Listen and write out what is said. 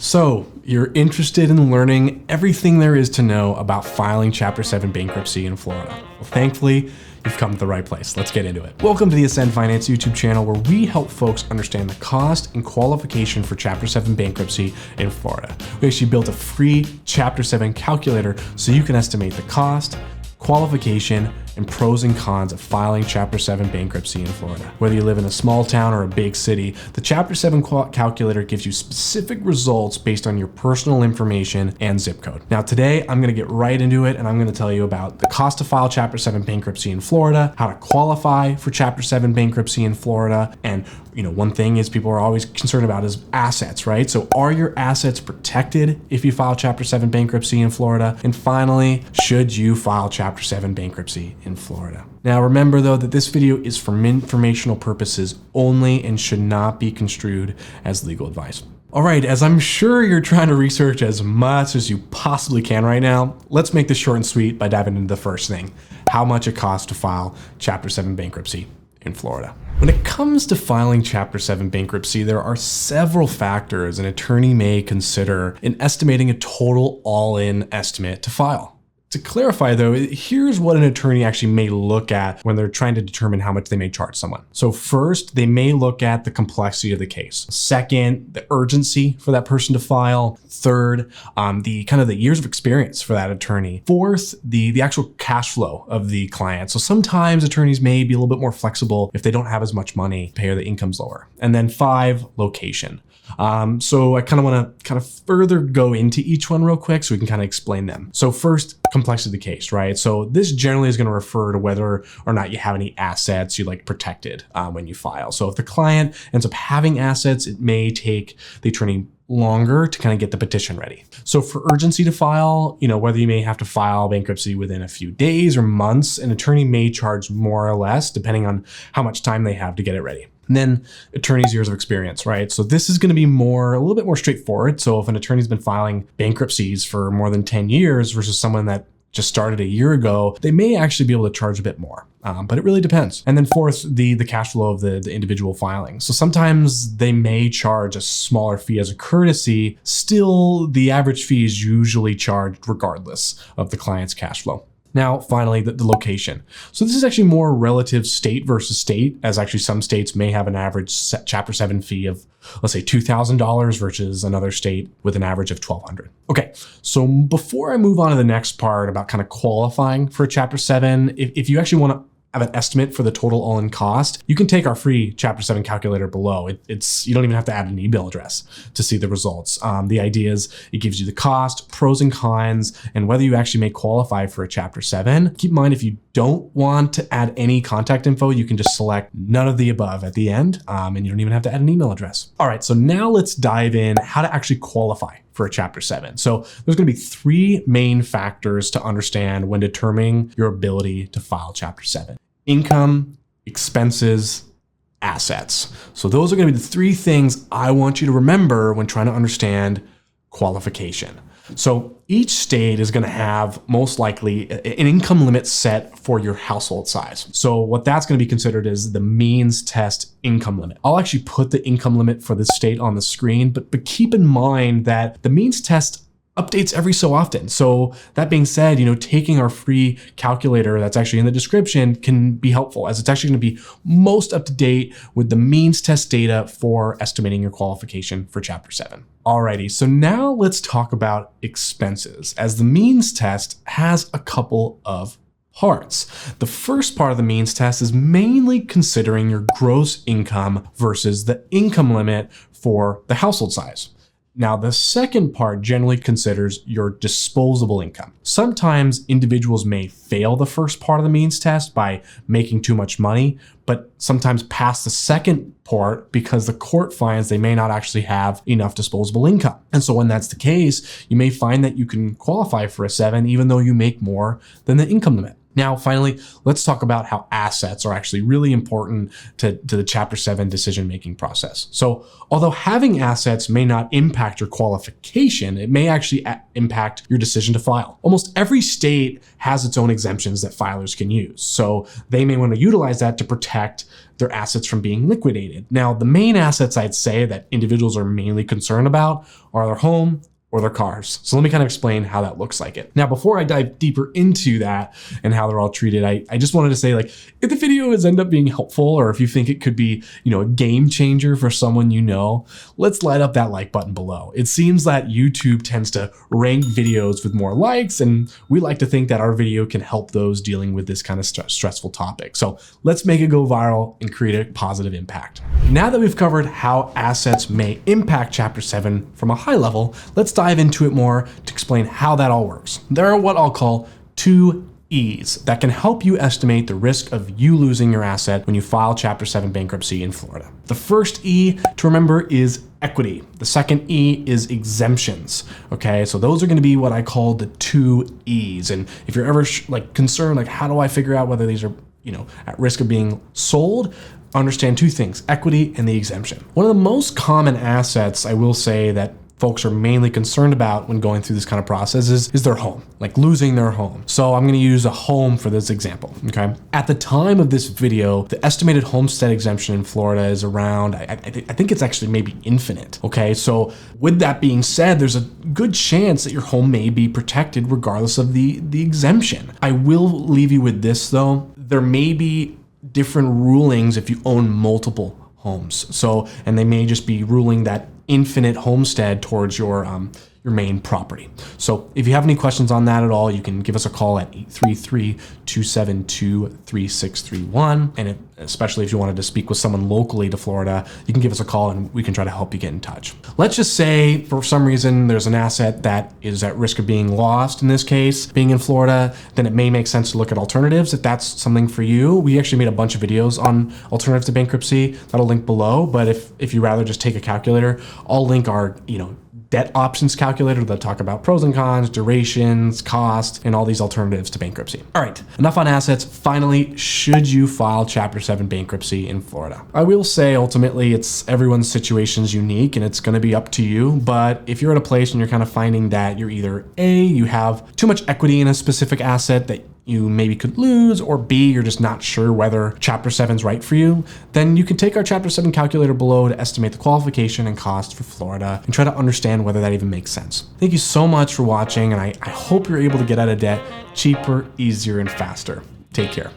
So, you're interested in learning everything there is to know about filing Chapter 7 bankruptcy in Florida. Well, thankfully, you've come to the right place. Let's get into it. Welcome to the Ascend Finance YouTube channel, where we help folks understand the cost and qualification for Chapter 7 bankruptcy in Florida. We actually built a free Chapter 7 calculator so you can estimate the cost, qualification, and pros and cons of filing Chapter 7 bankruptcy in Florida. Whether you live in a small town or a big city, the Chapter 7 calculator gives you specific results based on your personal information and zip code. Now today, I'm gonna get right into it, and I'm gonna tell you about the cost to file Chapter 7 bankruptcy in Florida, how to qualify for Chapter 7 bankruptcy in Florida, and one thing is people are always concerned about is assets, right? So are your assets protected if you file Chapter 7 bankruptcy in Florida? And finally, should you file Chapter 7 bankruptcy in Florida? Now remember though that this video is for informational purposes only and should not be construed as legal advice. All right, as I'm sure you're trying to research as much as you possibly can right now, let's make this short and sweet by diving into the first thing: how much it costs to file Chapter 7 bankruptcy in Florida. When it comes to filing Chapter 7 bankruptcy, there are several factors an attorney may consider in estimating a total all-in estimate to file. To clarify though, here's what an attorney actually may look at when they're trying to determine how much they may charge someone. So first, they may look at the complexity of the case. Second, the urgency for that person to file. Third, the years of experience for that attorney. Fourth, the actual cash flow of the client. So sometimes attorneys may be a little bit more flexible if they don't have as much money to pay or the income's lower. And then 5, location. So I want to further go into each one real quick so we can explain them. So first, complexity of the case, right? So this generally is going to refer to whether or not you have any assets you protected when you file. So if the client ends up having assets, it may take the attorney longer to get the petition ready. So for urgency to file, whether you may have to file bankruptcy within a few days or months, an attorney may charge more or less depending on how much time they have to get it ready. And then attorney's years of experience, right? So this is going to be a little bit more straightforward. So if an attorney's been filing bankruptcies for more than 10 years versus someone that just started a year ago, they may actually be able to charge a bit more, but it really depends. And then fourth, the cash flow of the individual filing. So sometimes they may charge a smaller fee as a courtesy. Still, the average fee is usually charged regardless of the client's cash flow. Now, finally, the location. So this is actually more relative state versus state, as actually some states may have an average Chapter 7 fee of, let's say, $2,000 versus another state with an average of $1,200. Okay, so before I move on to the next part about qualifying for a Chapter 7, if you actually want to have an estimate for the total all-in cost, you can take our free Chapter 7 calculator below. You don't even have to add an email address to see the results. The idea is it gives you the cost, pros and cons, and whether you actually may qualify for a Chapter 7. Keep in mind, if you don't want to add any contact info, you can just select none of the above at the end, and you don't even have to add an email address. All right, so now let's dive in how to actually qualify for a Chapter 7. So there's going to be 3 main factors to understand when determining your ability to file Chapter 7. Income, expenses, assets. So those are going to be the 3 things I want you to remember when trying to understand qualification. So each state is going to have most likely an income limit set for your household size. So what that's going to be considered is the means test income limit. I'll actually put the income limit for this state on the screen, but keep in mind that the means test updates every so often. So that being said, taking our free calculator that's actually in the description can be helpful, as it's actually going to be most up to date with the means test data for estimating your qualification for Chapter 7. Alrighty, so now let's talk about expenses, as the means test has a couple of parts. The first part of the means test is mainly considering your gross income versus the income limit for the household size. Now, the second part generally considers your disposable income. Sometimes individuals may fail the first part of the means test by making too much money, but sometimes pass the second part because the court finds they may not actually have enough disposable income. And so when that's the case, you may find that you can qualify for a 7 even though you make more than the income limit. Now, finally, let's talk about how assets are actually really important to the Chapter 7 decision-making process. So although having assets may not impact your qualification, it may actually impact your decision to file. Almost every state has its own exemptions that filers can use. So they may want to utilize that to protect their assets from being liquidated. Now, the main assets I'd say that individuals are mainly concerned about are their home or their cars. So let me kind of explain how that looks like it. Now, before I dive deeper into that and how they're all treated, I just wanted to say, like, if the video has ended up being helpful, or if you think it could be, a game changer for someone you know, let's light up that like button below. It seems that YouTube tends to rank videos with more likes, and we like to think that our video can help those dealing with this kind of stressful topic. So let's make it go viral and create a positive impact. Now that we've covered how assets may impact Chapter 7 from a high level, let's dive into it more to explain how that all works. There are what I'll call 2 E's that can help you estimate the risk of you losing your asset when you file Chapter 7 bankruptcy in Florida. The first E to remember is equity. The second E is exemptions. Okay, so those are going to be what I call the 2 E's. And if you're ever concerned, like, how do I figure out whether these are at risk of being sold, understand 2 things: equity and the exemption. One of the most common assets, I will say, that folks are mainly concerned about when going through this kind of process is their home, like losing their home. So I'm going to use a home for this example, okay? At the time of this video, the estimated homestead exemption in Florida is around, I think it's actually maybe infinite, okay? So with that being said, there's a good chance that your home may be protected regardless of the exemption. I will leave you with this though. There may be different rulings if you own multiple homes. So, and they may just be ruling that infinite homestead towards your main property. So if you have any questions on that at all, you can give us a call at 833-272-3631. And especially if you wanted to speak with someone locally to Florida, you can give us a call and we can try to help you get in touch. Let's just say for some reason there's an asset that is at risk of being lost, in this case, being in Florida, then it may make sense to look at alternatives if that's something for you. We actually made a bunch of videos on alternatives to bankruptcy that'll link below. But if you rather just take a calculator, I'll link our, debt options calculator that talk about pros and cons, durations, costs, and all these alternatives to bankruptcy. All right, enough on assets. Finally, should you file Chapter 7 bankruptcy in Florida? I will say ultimately everyone's situation is unique and it's gonna be up to you, but if you're at a place and you're kind of finding that you're either A, you have too much equity in a specific asset that you maybe could lose, or B, you're just not sure whether Chapter 7 is right for you, then you can take our Chapter 7 calculator below to estimate the qualification and cost for Florida and try to understand whether that even makes sense. Thank you so much for watching, and I hope you're able to get out of debt cheaper, easier, and faster. Take care.